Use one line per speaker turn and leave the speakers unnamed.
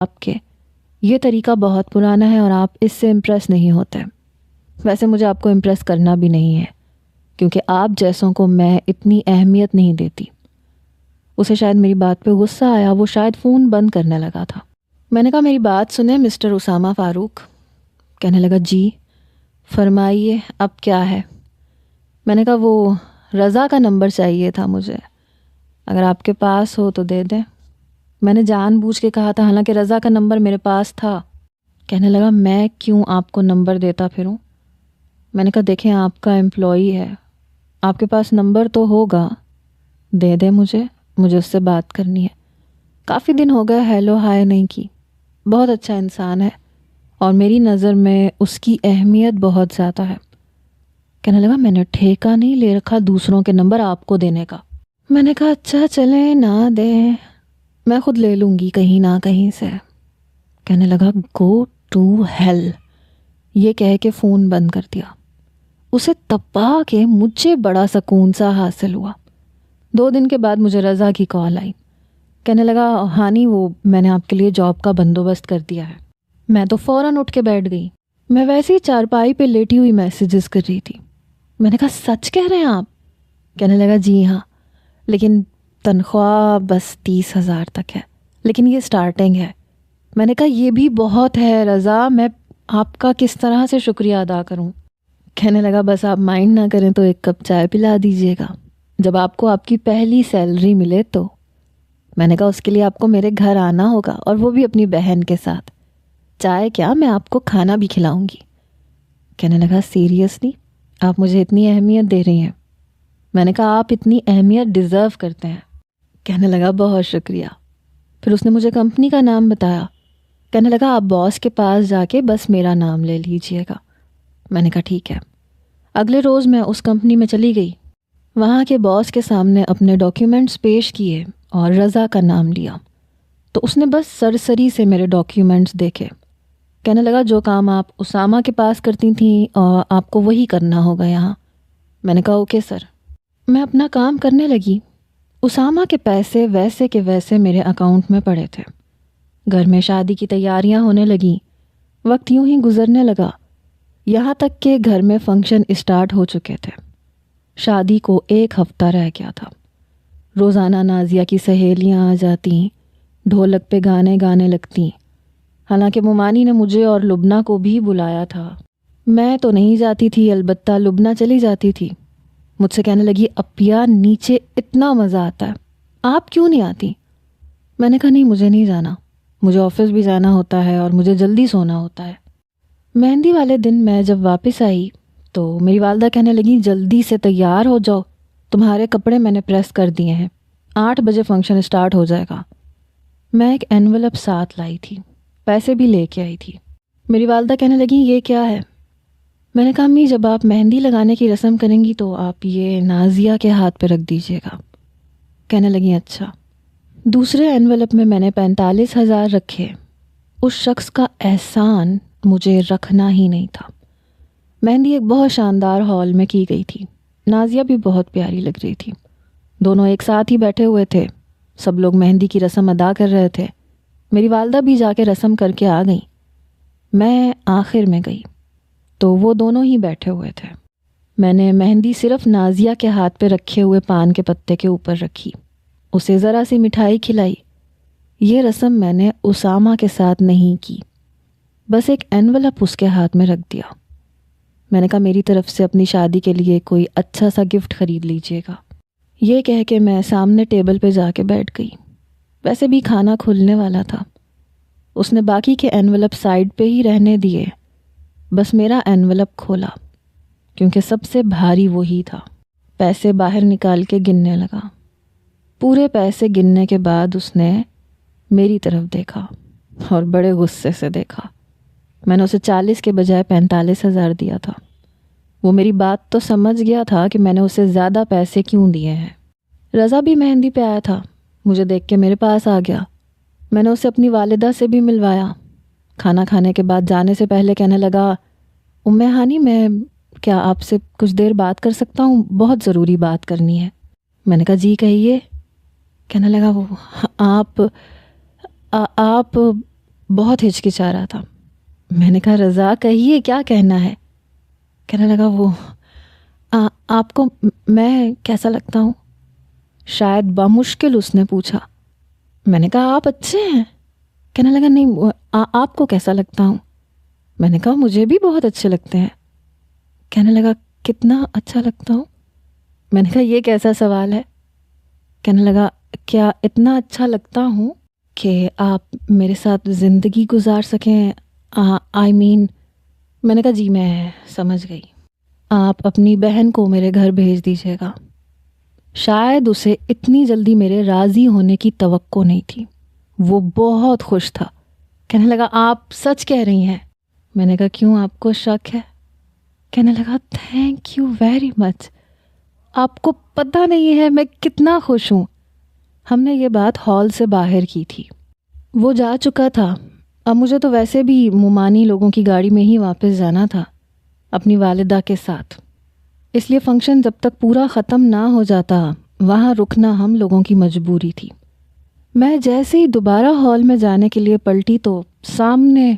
آپ کے یہ طریقہ بہت پرانا ہے اور آپ اس سے امپریس نہیں ہوتے. ویسے مجھے آپ کو امپریس کرنا بھی نہیں ہے کیونکہ آپ جیسوں کو میں اتنی اہمیت نہیں دیتی. اسے شاید میری بات پہ غصہ آیا، وہ شاید فون بند کرنے لگا تھا. میں نے کہا میری بات سنیں مسٹر اسامہ فاروق. کہنے لگا جی فرمائیے اب کیا ہے. میں نے کہا وہ رضا کا نمبر چاہیے تھا مجھے، اگر آپ کے پاس ہو تو دے دیں. میں نے جان بوجھ کے کہا تھا، حالانکہ رضا کا نمبر میرے پاس تھا. کہنے لگا میں کیوں آپ کو نمبر دیتا پھروں. میں نے کہا دیکھیں آپ کا امپلائی ہے، آپ کے پاس نمبر تو ہوگا، دے دیں مجھے اس سے بات کرنی ہے. کافی دن ہو گئے ہیلو ہائے نہیں کی. بہت اچھا انسان ہے اور میری نظر میں اس کی اہمیت بہت زیادہ ہے. کہنے لگا میں نے ٹھیکہ نہیں لے رکھا دوسروں کے نمبر آپ کو دینے کا. میں نے کہا اچھا چلیں نہ دیں، میں خود لے لوں گی کہیں نہ کہیں سے. کہنے لگا گو ٹو ہیل، یہ کہہ کے فون بند کر دیا. اسے تپا کے مجھے بڑا سکون سا حاصل ہوا. 2 دن کے بعد مجھے رضا کی کال آئی. کہنے لگا ہانی وہ میں نے آپ کے لیے جاب کا بندوبست کر دیا ہے. میں تو فوراً اٹھ کے بیٹھ گئی. میں ویسے ہی چارپائی پہ لیٹی ہوئی میسیجز کر رہی تھی. میں نے کہا سچ کہہ رہے ہیں آپ؟ کہنے لگا جی ہاں، لیکن تنخواہ بس 30,000 تک ہے، لیکن یہ سٹارٹنگ ہے. میں نے کہا یہ بھی بہت ہے رضا، میں آپ کا کس طرح سے شکریہ ادا کروں. کہنے لگا بس آپ مائنڈ نہ کریں تو 1 کپ چائے پلا دیجیے گا جب آپ کو آپ کی پہلی سیلری ملے تو. میں نے کہا اس کے لیے آپ کو میرے گھر آنا ہوگا، اور وہ بھی اپنی بہن کے ساتھ. چائے کیا میں آپ کو کھانا بھی کھلاؤں گی. کہنے لگا سیریسلی آپ مجھے اتنی اہمیت دے رہی ہیں؟ میں نے کہا آپ اتنی اہمیت ڈیزرو کرتے ہیں. کہنے لگا بہت شکریہ. پھر اس نے مجھے کمپنی کا نام بتایا. کہنے لگا آپ باس کے پاس جا کے بس میرا نام لے لیجئے گا. میں نے کہا ٹھیک ہے. اگلے روز میں اس کمپنی میں چلی گئی. وہاں کے باس کے سامنے اپنے ڈاکیومنٹس پیش کیے اور رضا کا نام لیا تو اس نے بس سرسری سے میرے ڈاکیومنٹس دیکھے. کہنے لگا جو کام آپ اسامہ کے پاس کرتی تھیں اور آپ کو وہی کرنا ہوگا یہاں. میں نے کہا اوکے سر. میں اپنا کام کرنے لگی. اسامہ کے پیسے ویسے کے ویسے میرے اکاؤنٹ میں پڑے تھے. گھر میں شادی کی تیاریاں ہونے لگیں. وقت یوں ہی گزرنے لگا، یہاں تک کہ گھر میں فنکشن اسٹارٹ ہو چکے تھے. شادی کو 1 ہفتہ رہ گیا تھا. روزانہ نازیہ کی سہیلیاں آ جاتیں، ڈھولک پہ گانے گانے لگتیں. حالانکہ مومانی نے مجھے اور لبنہ کو بھی بلایا تھا. میں تو نہیں جاتی تھی، البتہ لبنہ چلی جاتی تھی. مجھ سے کہنے لگی اپیا نیچے اتنا مزہ آتا ہے، آپ کیوں نہیں آتی؟ میں نے کہا نہیں مجھے نہیں جانا، مجھے آفس بھی جانا ہوتا ہے اور مجھے جلدی سونا ہوتا ہے. مہندی والے دن میں جب واپس آئی تو میری والدہ کہنے لگی جلدی سے تیار ہو جاؤ، تمہارے کپڑے میں نے پریس کر دیے ہیں، 8 بجے فنکشن اسٹارٹ ہو جائے گا. میں ایک انویلپ ساتھ لائی تھی، پیسے بھی لے کے آئی تھی. میری والدہ کہنے لگی یہ کیا ہے؟ میں نے کہا امی جب آپ مہندی لگانے کی رسم کریں گی تو آپ یہ نازیہ کے ہاتھ پہ رکھ دیجیے گا. کہنے لگی اچھا. دوسرے انویلپ میں نے 45,000 رکھے. اس شخص کا احسان مجھے رکھنا ہی نہیں تھا. مہندی ایک بہت شاندار ہال میں کی گئی تھی. نازیہ بھی بہت پیاری لگ رہی تھی. دونوں ایک ساتھ ہی بیٹھے ہوئے تھے. سب لوگ مہندی کی رسم ادا کر رہے تھے. میری والدہ بھی جا کے رسم کر کے آ گئیں. میں آخر میں گئی تو وہ دونوں ہی بیٹھے ہوئے تھے. میں نے مہندی صرف نازیہ کے ہاتھ پہ رکھے ہوئے پان کے پتے کے اوپر رکھی. اسے ذرا سی مٹھائی کھلائی. یہ رسم میں نے اسامہ کے ساتھ نہیں کی، بس ایک انویلپ اس کے ہاتھ میں رکھ دیا. میں نے کہا میری طرف سے اپنی شادی کے لیے کوئی اچھا سا گفٹ خرید لیجیے گا. یہ کہہ کے میں سامنے ٹیبل پہ جا کے بیٹھ گئی. ویسے بھی کھانا کھلنے والا تھا. اس نے باقی کے انویلپ سائڈ پہ ہی رہنے دیے، بس میرا انویلپ کھولا کیونکہ سب سے بھاری وہی تھا. پیسے باہر نکال کے گننے لگا. پورے پیسے گننے کے بعد اس نے میری طرف دیکھا اور بڑے غصے سے دیکھا. میں نے اسے 40 کے بجائے 45,000 دیا تھا. وہ میری بات تو سمجھ گیا تھا کہ میں نے اسے زیادہ پیسے کیوں دیے ہیں. رضا بھی مہندی پہ آیا تھا. مجھے دیکھ کے میرے پاس آ گیا. میں نے اسے اپنی والدہ سے بھی ملوایا. کھانا کھانے کے بعد جانے سے پہلے کہنے لگا ام ہانی میں کیا آپ سے کچھ دیر بات کر سکتا ہوں؟ بہت ضروری بات کرنی ہے. میں نے کہا جی کہیے. کہنے لگا وہ آپ بہت ہچکچا رہا تھا۔ میں نے کہا رضا کہیے کیا کہنا ہے؟ کہنے لگا وہ آپ کو میں کیسا لگتا ہوں؟ شاید بامشکل اس نے پوچھا۔ میں نے کہا آپ اچھے ہیں۔ کہنے لگا نہیں آپ کو کیسا لگتا ہوں؟ میں نے کہا مجھے بھی بہت اچھے لگتے ہیں۔ کہنے لگا کتنا اچھا لگتا ہوں؟ میں نے کہا یہ کیسا سوال ہے؟ کہنے لگا کیا اتنا اچھا لگتا ہوں کہ آپ میرے ساتھ زندگی گزار سکیں؟ میں نے کہا جی میں سمجھ گئی، آپ اپنی بہن کو میرے گھر بھیج دیجیے گا۔ شاید اسے اتنی جلدی میرے راضی ہونے کی توقع نہیں تھی، وہ بہت خوش تھا۔ کہنے لگا آپ سچ کہہ رہی ہیں؟ میں نے کہا کیوں آپ کو شک ہے؟ کہنے لگا تھینک یو ویری مچ، آپ کو پتہ نہیں ہے میں کتنا خوش ہوں۔ ہم نے یہ بات ہال سے باہر کی تھی، وہ جا چکا تھا۔ اب مجھے تو ویسے بھی ممانی لوگوں کی گاڑی میں ہی واپس جانا تھا اپنی والدہ کے ساتھ، اس لیے فنکشن جب تک پورا ختم نہ ہو جاتا وہاں رکنا ہم لوگوں کی مجبوری تھی۔ میں جیسے ہی دوبارہ ہال میں جانے کے لیے پلٹی تو سامنے